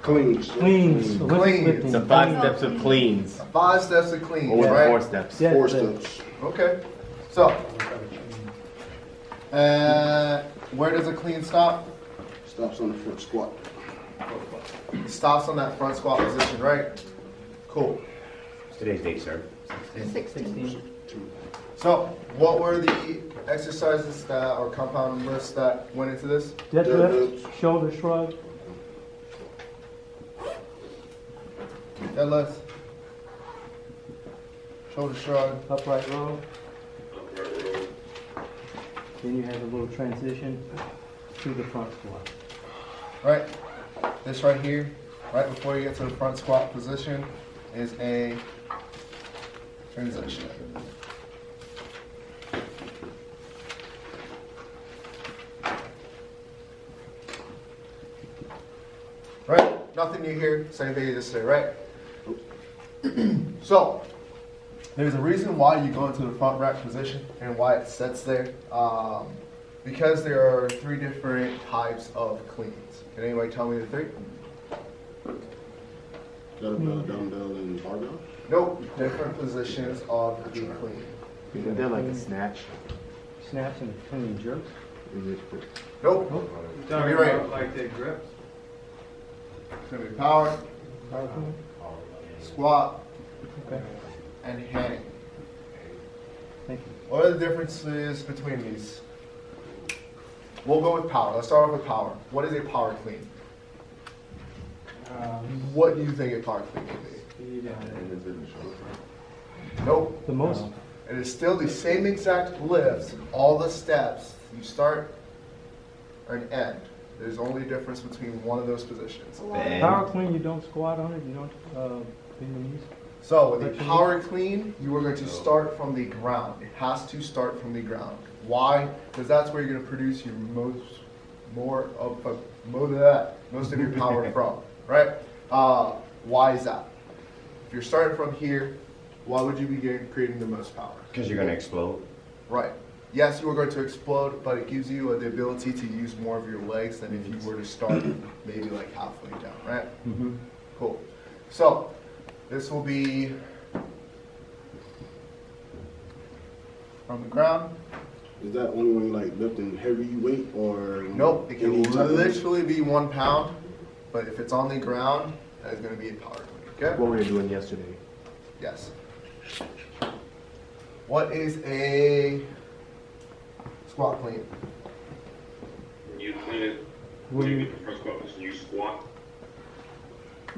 Cleans. Cleans. It's the 5 steps of cleans. 5 steps of clean, Or right? 4 steps. Yeah, 4 the- steps. Okay. So, where does a clean stop? Stops on the front squat. It stops on that front squat position, right? Cool. Today's date, sir. 16. So, what were the exercises that, or compound lists that went into this? Deadlift, shoulder shrug, Deadlift, shoulder shrug, upright row. Then you have a little transition to the front squat. right? This right here, right before you get to the front squat position, is a transition. Right? Nothing new here, same thing you just say, right? So, there's a reason why you go into the front rack position and why it sits there. Because there are 3 different types of cleans. Can anybody tell me the 3? Kettlebell, dumbbell, and barbell. Nope, different positions of the clean. Isn't there like a snatch? Snaps and clean jerks. Nope. It's gonna be right. Like they grips? It's gonna be power, Power clean. squat, Okay, and hang. thank you. What are the differences between these? We'll go with power. Let's start off with power. What is a power clean? What do you think a power clean would be? Nope. The most, It is still the same exact lifts, all the steps. You start and end. There's only a difference between one of those positions. power clean, you don't squat on it, you don't bend your knees. So with a power clean, you are going to start from the ground. It has to start from the ground. Why? Because that's where you're going to produce your most of your power from, right? Why is that? If you're starting from here, why would you be creating the most power? Because you're going to explode. Right. Yes, you are going to explode, but it gives you the ability to use more of your legs than if you were to start maybe like halfway down, right? Cool. So this will be from the ground. Is that only when like lifting heavy weight or? Nope, it can any type of- literally be 1 pound, but if it's on the ground, that is going to be a power clean. Okay? What were you doing yesterday? Yes. What is a squat clean? You clean it, When you you, get the first squat position, you squat.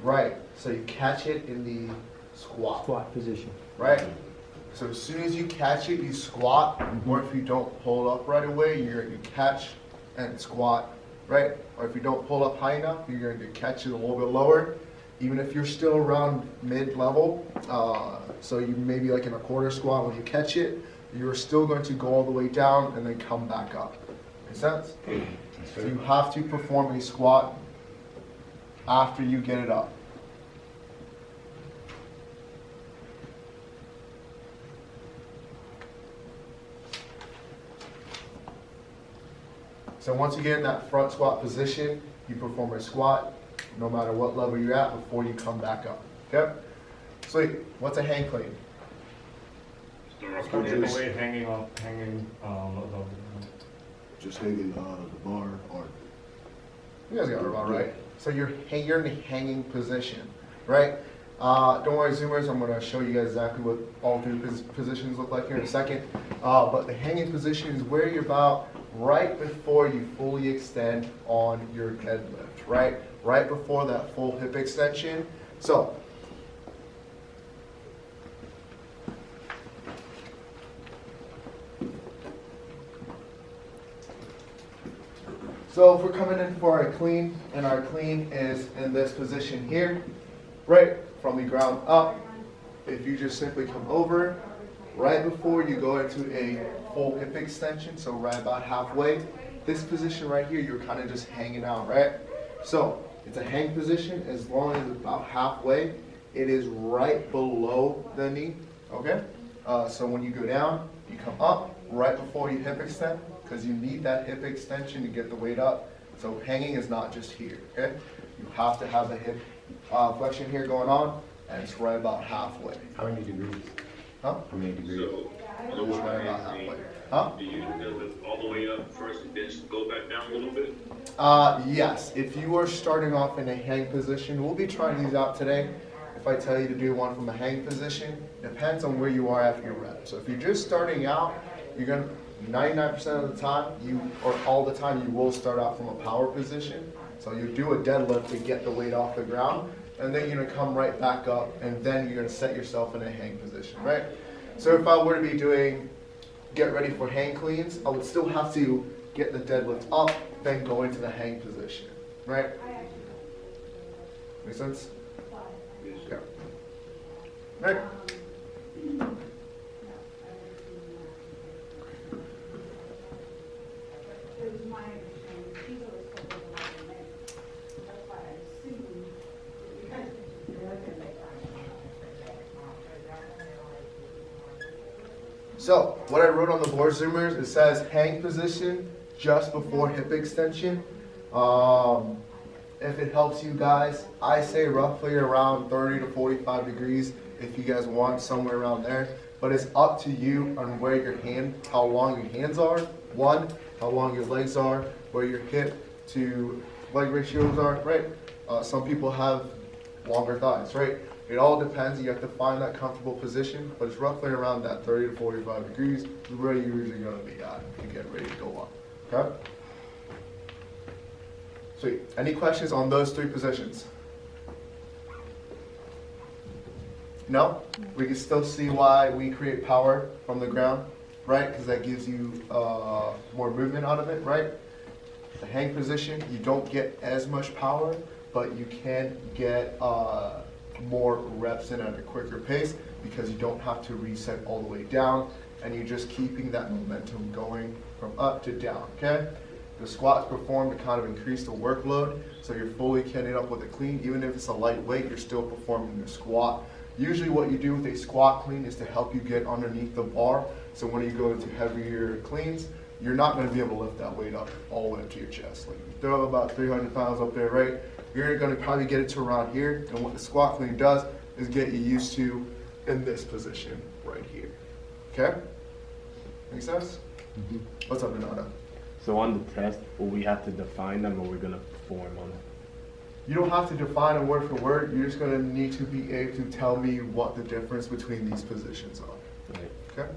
Right. So you catch it in the squat. squat position. Right? So as soon as you catch it, you squat, or if you don't pull up right away, you catch and squat, right? Or if you don't pull up high enough, you're going to catch it a little bit lower, even if you're still around mid-level. So you maybe like in a quarter squat, when you catch it, you're still going to go all the way down and then come back up. Make sense? So you have to perform a squat after you get it up. So once you get in that front squat position, you perform a squat, no matter what level you're at, before you come back up. Okay? Sweet. What's a hang clean? The weight hanging above. Just hanging the bar or. You guys got it about right. So you're in the hanging position, right? Don't worry, Zoomers, I'm going to show you guys exactly what all 3 positions look like here in a second. But the hanging position is where you're about right before you fully extend on your deadlift, right? Right before that full hip extension. So, if we're coming in for a clean, and our clean is in this position here, right, from the ground up, if you just simply come over, right before you go into a full hip extension, so right about halfway, this position right here, you're kind of just hanging out, right? So, it's a hang position as long as it's about halfway. It is right below the knee, okay? So when you go down, you come up right before you hip extend, because you need that hip extension to get the weight up. So hanging is not just here, okay? You have to have the hip flexion here going on, and it's right about halfway. How many degrees? Huh? How many degrees? So, It's right about halfway. Huh? do you lift all the way up first and then just go back down a little bit? Yes, if you are starting off in a hang position, we'll be trying these out today. If I tell you to do one from a hang position, depends on where you are after your rep. So if you're just starting out, you're gonna, 99% of the time, or all the time, you will start out from a power position. So you do a deadlift to get the weight off the ground, and then you're gonna come right back up, and then you're gonna set yourself in a hang position, right? So if I were to be doing, get ready for hang cleans, I would still have to get the deadlift up, then go into the hang position, right? Make sense? Yeah. Right. So, what I wrote on the board, Zoomers, it says hang position just before hip extension. If it helps you guys, I say roughly around 30 to 45 degrees if you guys want somewhere around there. But it's up to you on where your hand, how long your hands are, one, how long your legs are, where your hip to leg ratios are, right? Some people have longer thighs, right? It all depends. You have to find that comfortable position, but it's roughly around that 30 to 45 degrees is where you're usually going to be at if you get ready to go up. Okay? Sweet. Any questions on those three positions? No? We can still see why we create power from the ground, right? Because that gives you more movement out of it, right? The hang position, you don't get as much power, but you can get more reps in at a quicker pace because you don't have to reset all the way down, and you're just keeping that momentum going from up to down, okay? The squats performed to kind of increase the workload, so you're fully kitted up with a clean. Even if it's a lightweight, you're still performing the squat. Usually what you do with a squat clean is to help you get underneath the bar, so when you go into heavier cleans, you're not going to be able to lift that weight up all the way up to your chest. Like you throw about 300 pounds up there, right? You're going to probably get it to around here, and what the squat clean does is get you used to in this position right here. Okay? Make sense? Mm-hmm. What's up, Renata? So on the test, will we have to define them, or we're gonna perform on it? You don't have to define it word for word. You're just going to need to be able to tell me what the difference between these positions are. Right. Okay?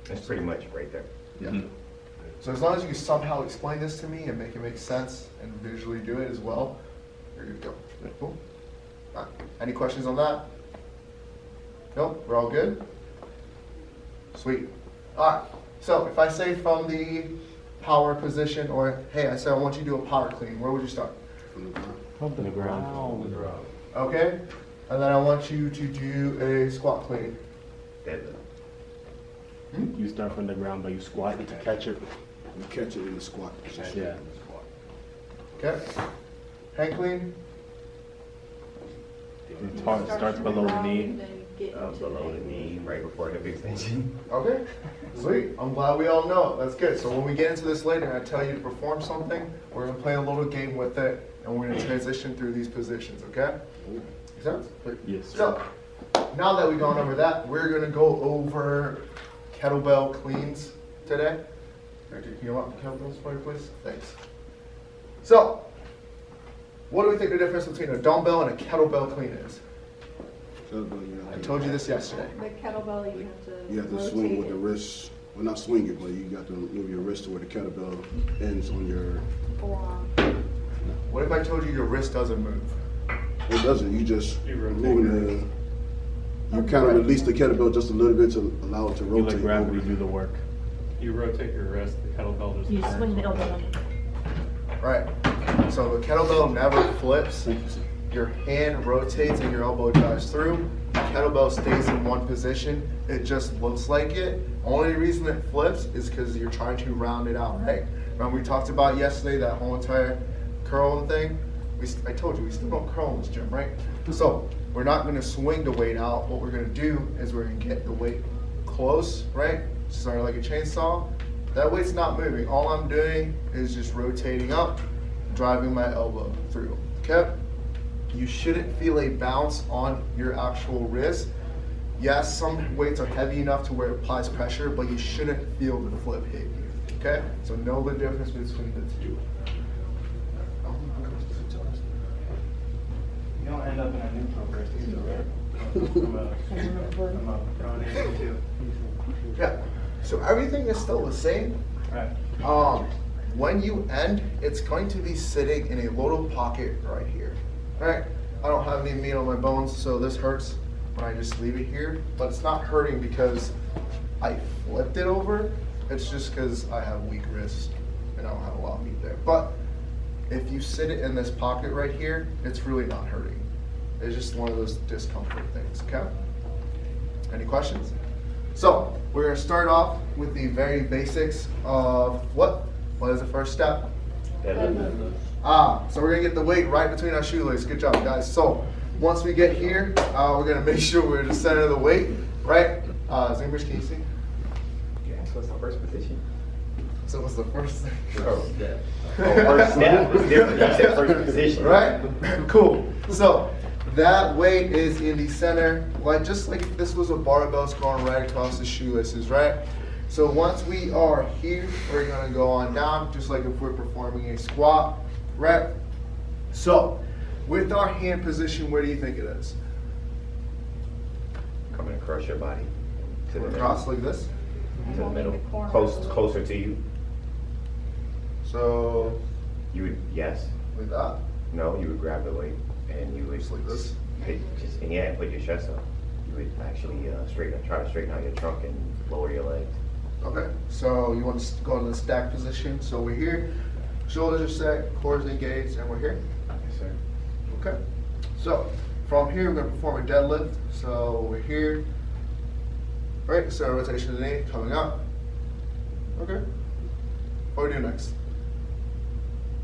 That's pretty much right there. Yeah. Mhm. So as long as you somehow explain this to me and make it make sense and visually do it as well, you're good to go. Cool. All right. Any questions on that? Nope, we're all good? Sweet. All right. So if I say from the power position, or hey, I say I want you to do a power clean, where would you start? From the ground. From the The ground. ground. Okay. And then I want you to do a squat clean. Deadlift. You start from the ground, but you squat to catch it. You catch it in the squat position. Yeah. Okay. Hang clean. It starts below the knee. Below the knee, right before hip extension. Okay, sweet. I'm glad we all know it. That's good. So when we get into this later and I tell you to perform something, we're going to play a little game with it, and we're going to transition through these positions, okay? Make sense? Yes, sir. So, now that we've gone over that, we're going to go over kettlebell cleans today. Director, can you want kettlebells for you, please? Thanks. So, what do we think the difference between a dumbbell and a kettlebell clean is? I told you this yesterday. The kettlebell, you have to You have to rotate swing with it. the wrist. Well, not swing it, but you got to move your wrist to where the kettlebell ends on your. Forearm. What if I told you your wrist doesn't move? It doesn't. You just You rotate moving the. You kind of release the kettlebell just a little bit to allow it to You rotate. let gravity over. do the work. You rotate your wrist, the kettlebell just. You turns swing the on. elbow. Right. So the kettlebell never flips. Your hand rotates and your elbow drives through. The kettlebell stays in one position. It just looks like it. Only reason it flips is because you're trying to round it out, right? Remember we talked about yesterday that whole entire curl thing? I told you, we still don't curl in this gym, right? So we're not going to swing the weight out. What we're going to do is we're going to get the weight close, right? Sort of like a chainsaw. That weight's not moving. All I'm doing is just rotating up, driving my elbow through. Okay? you shouldn't feel a bounce on your actual wrist. Yes, some weights are heavy enough to where it applies pressure, but you shouldn't feel the flip hit you. Okay? So know the difference between the two. You don't end up in a neutral wrist either, right? From a prone angle too. Yeah. So everything is still the same. Right. When you end, it's going to be sitting in a little pocket right here. Right? I don't have any meat on my bones, so this hurts when I just leave it here. But it's not hurting because I flipped it over. It's just because I have weak wrists and I don't have a lot of meat there. But if you sit it in this pocket right here, it's really not hurting. It's just one of those discomfort things, okay? Any questions? So, we're gonna start off with the very basics of what? What is the first step? Deadlift. So we're gonna get the weight right between our shoelaces. Good job, guys. So, once we get here, we're gonna make sure we're in the center of the weight, right? Zingers, can you see? Yeah, so what's the first position? So what's the first thing? Oh, first step. It's different. You said first position. Right? Cool. So that weight is in the center, like just like if this was a barbell, it's going right across the shoelaces, right? So once we are here, we're gonna go on down, just like if we're performing a squat, right? So with our hand position, where do you think it is? Coming across your body to the middle. Across like this. To the middle. Moving the corner Closer to you. So You would, yes. like that. No, you would grab the weight and you would Just like this? and yeah, put your chest up. You would actually try to straighten out your trunk and lower your legs. Okay, so you want to go in the stack position. So we're here, shoulders are set, core is engaged, and we're here. Yes, sir. Okay, so from here, we're going to perform a deadlift. So we're here, right? So rotation of the knee coming up. Okay, what do we do next?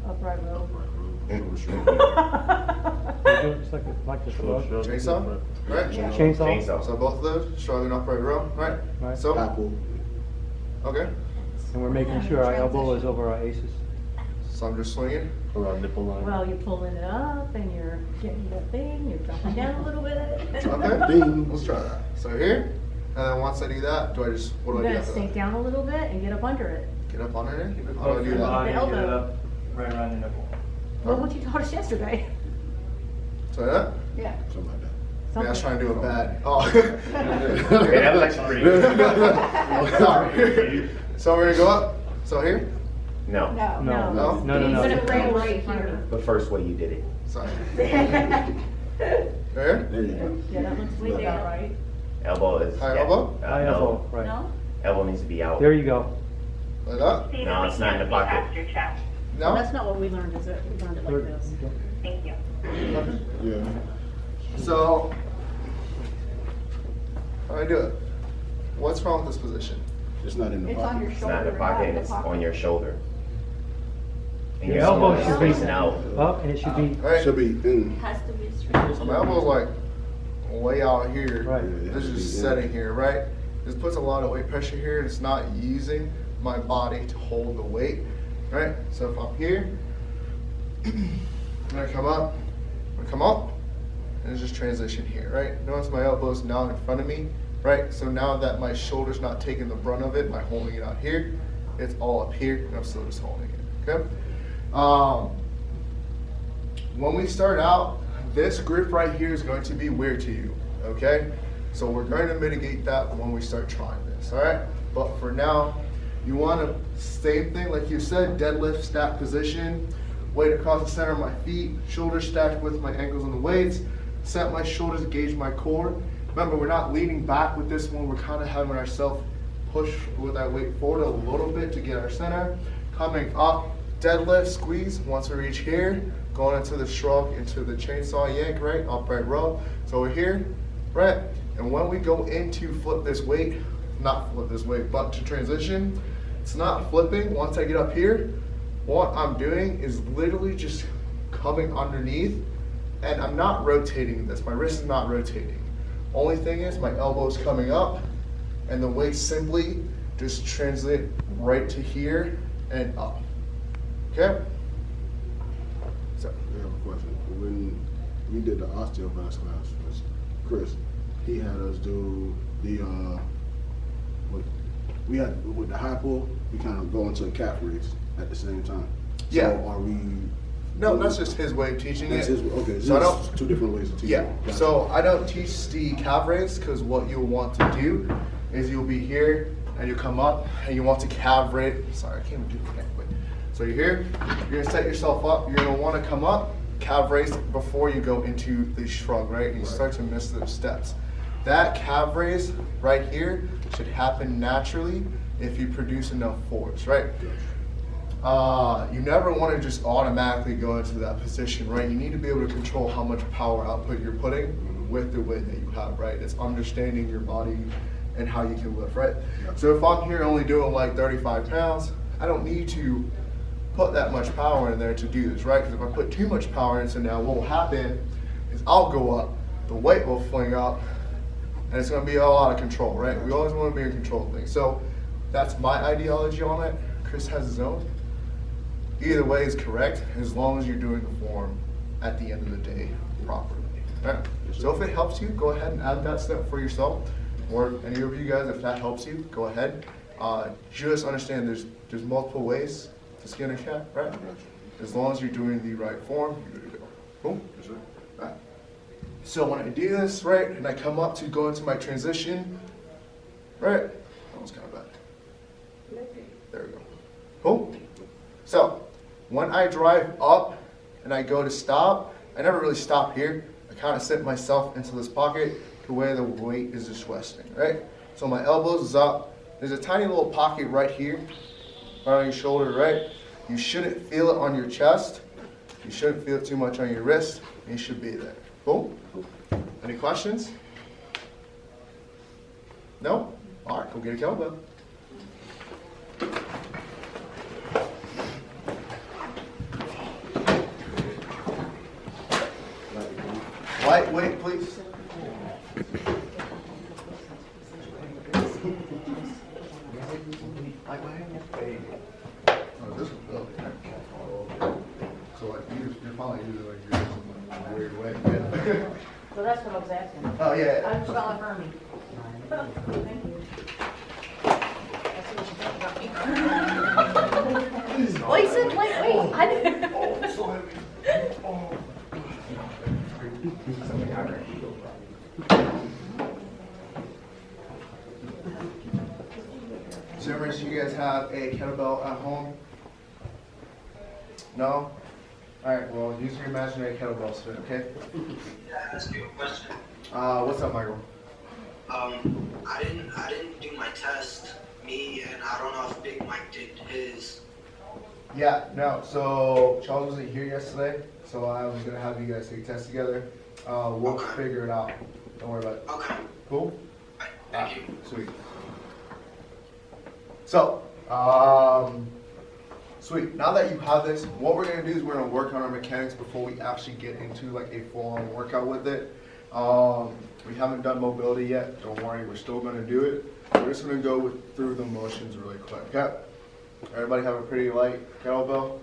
Upright row. It's like the slow. Chainsaw, right? Chainsaw. So both of those, shrugging upright row, right? Right. So, Apple. okay, And we're making sure our elbow is over our aces. so I'm just swinging. Around nipple line. Well, you're pulling it up and you're getting that thing, you're dropping down a little bit. Okay, Bing. let's try that. So here, and then once I do that, what You're do I do gonna after sink that? down a little bit and get up under it. Get up under it? Keep it How close do I to do your that? body, The get it elbow. up right around your nipple. Well, what you taught us yesterday. So that? Yeah. Something like that. Yeah, I was trying to do it bad. Oh. Okay, that was actually pretty good. Sorry. So we're gonna go up. So here? No. No. No, No? no, You're no, gonna no. bring it right here. The first way you did it. Sorry. Yeah, There? There you go. that looks about right. Elbow is. High yeah, elbow? High no. elbow, right. No? Elbow needs to be out. There you go. Like that? No, it's not in the pocket. Well, No? that's not what we learned, is it? We learned it like this. Thank you. Okay. Yeah. So, how do I do it? What's wrong with this position? It's not in the It's on your pocket. It's not in the shoulder, pocket, not it's on your shoulder. And Your elbow shoulder is should be facing out. up and it should be, Right? Should be in. Has to be straight. So my elbow's like way out here. Right. This is just setting here, right? This puts a lot of weight pressure here. It's not using my body to hold the weight, right? So if I'm here, I'm gonna come up, and it's just transition here, right? Notice my elbow's now in front of me, right? So now that my shoulder's not taking the brunt of it by holding it out here, it's all up here, and I'm still just holding it, okay? When we start out, this grip right here is going to be weird to you, okay? So we're going to mitigate that when we start trying this, all right? But for now, you want to, same thing like you said, deadlift, stack position, weight across the center of my feet, shoulders stacked with my ankles on the weights, set my shoulders, gauge my core. Remember, we're not leaning back with this one, we're kind of having ourselves push with that weight forward a little bit to get our center. Coming up, deadlift, squeeze, once we reach here, going into the shrug, into the chainsaw yank, right, upright row. So we're here, right, and when we go into flip this weight, not flip this weight, but to transition, it's not flipping. Once I get up here, what I'm doing is literally just coming underneath, and I'm not rotating this. My wrist is not rotating. Only thing is my elbow is coming up, and the weight simply just translate right to here and up. Okay? So, I have a question. When we did the osteoblast class with Chris. He had us do the we had with the high pull. We kind of go into a calf raise at the same time. Yeah. So are we? No, that's just his way of teaching That's it. his, okay. So I So don't- two different ways of teaching. Yeah, Gotcha. so I don't teach the calf raise because what you'll want to do is you'll be here and you come up and you want to calf raise. Sorry, I can't even do the neck, but so you're here, you're gonna set yourself up, you're gonna want to come up, calf raise before you go into the shrug, right? And you start to miss those steps. That calf raise right here should happen naturally if you produce enough force, right? You never want to just automatically go into that position, right? You need to be able to control how much power output you're putting with the weight that you have, right? It's understanding your body and how you can lift, right? So if I'm here only doing like 35 pounds, I don't need to put that much power in there to do this, right? Because if I put too much power in, so now what will happen is I'll go up, the weight will fling up, and it's going to be all out of control, right? We always want to be in control of things. So that's my ideology on it. Chris has his own. Either way is correct as long as you're doing the form at the end of the day properly. Right? So if it helps you, go ahead and add that step for yourself, or any of you guys, if that helps you, go ahead. Just understand there's multiple ways to skin a cat, right? As long as you're doing the right form, you're good to go. Cool? Yes, sir. Right. So when I do this, right, and I come up to go into my transition, right? That was kind of bad. There we go. Cool? So when I drive up and I go to stop, I never really stop here. I kind of sit myself into this pocket to where the weight is just resting, right? So my elbows is up. There's a tiny little pocket right here, right on your shoulder, right? You shouldn't feel it on your chest. You shouldn't feel it too much on your wrist. It should be there. Cool? Any questions? No? All right, go get a kettlebell. Lightweight, please. Oh, this one, oh. So like you're probably using like yours in a weird way. Yeah. So that's what I was asking. Oh yeah. I'm spelling for me. Thank you. That's what you think about me. Well, you said lightweight. I didn't. So members, you guys have a kettlebell at home? No? Alright, well use your imaginary kettlebell spin, okay? Yeah, that's a good question. What's up, Michael? I didn't do my test. Me and I don't know if Big Mike did his. Yeah, no, so Charles wasn't here yesterday, so I was gonna have you guys take a test together. We'll Okay. figure it out. Don't worry about it. Okay. Cool? Thank you. Sweet. So, sweet. Now that you have this, what we're gonna do is we're gonna work on our mechanics before we actually get into like a full-on workout with it. We haven't done mobility yet. Don't worry, we're still gonna do it. We're just gonna go through the motions really quick. Okay? Everybody have a pretty light kettlebell?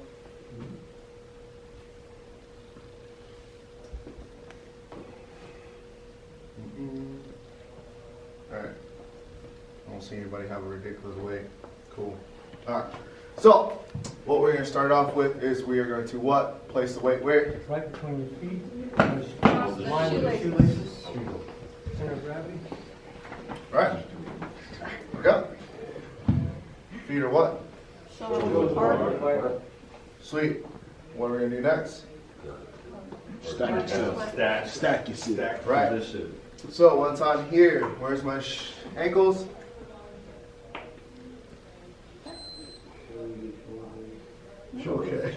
Alright. I don't see anybody have a ridiculous weight. Cool. Alright. So, what we're going to start off with is we are going to what? Place the weight where? Right between your feet, line with the shoelaces, center of gravity. Right. Okay. Feet are what? So hard. Sweet. What are we going to do next? Stack yourself. Stack yourself. Right. So, once I'm here, where's my ankles? Okay.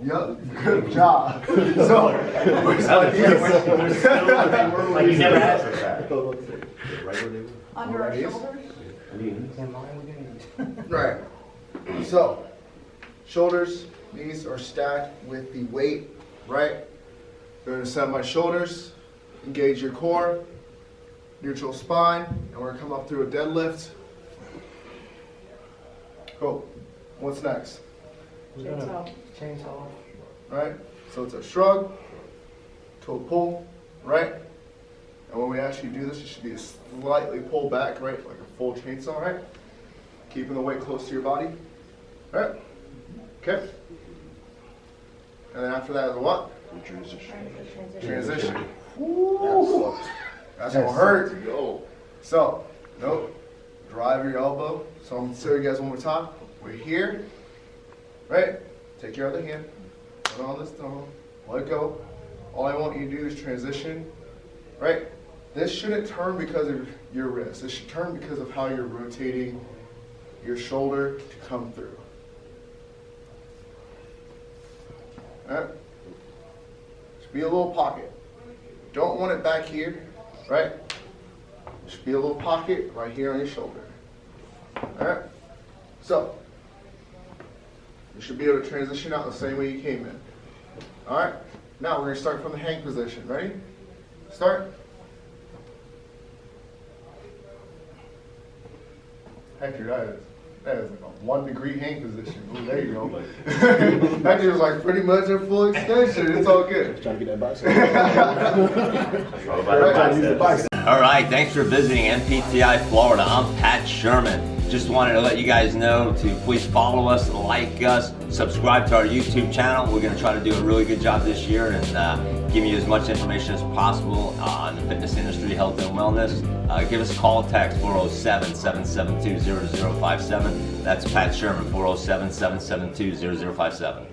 Yep, good job. So, where's my knees? Like you never asked us that. Under our shoulders. In line with your knees. Right. So, shoulders, knees are stacked with the weight, right? I'm going to set my shoulders, engage your core, neutral spine, and we're going to come up through a deadlift. Cool. What's next? We're gonna chainsaw. Right? So it's a shrug, toe pull, right? And when we actually do this, it should be a slightly pull back, right? Like a full chainsaw, right? Keeping the weight close to your body, right? Okay. And then after that is what? Transition. Transition. Woo! That's gonna hurt. Yo. So, nope. Drive your elbow. So I'm gonna show you guys one more time. We're here, right? Take your other hand, put it on this thumb, let go. All I want you to do is transition, right? This shouldn't turn because of your wrist. This should turn because of how you're rotating your shoulder to come through. All right? Should be a little pocket. Don't want it back here, right? Should be a little pocket right here on your shoulder. All right? So, you should be able to transition out the same way you came in. All right? Now we're going to start from the hang position. Ready? Start. Hector, that is like a 1 degree hang position. Ooh, there you go. Hector's like pretty much in full extension. It's all good. Trying to get that bicep. All right, thanks for visiting MPTI Florida. I'm Pat Sherman. Just wanted to let you guys know to please follow us, like us, subscribe to our YouTube channel. We're going to try to do a really good job this year and give you as much information as possible on the fitness industry, health and wellness. Give us a call, text 407-772-0057. That's Pat Sherman, 407-772-0057.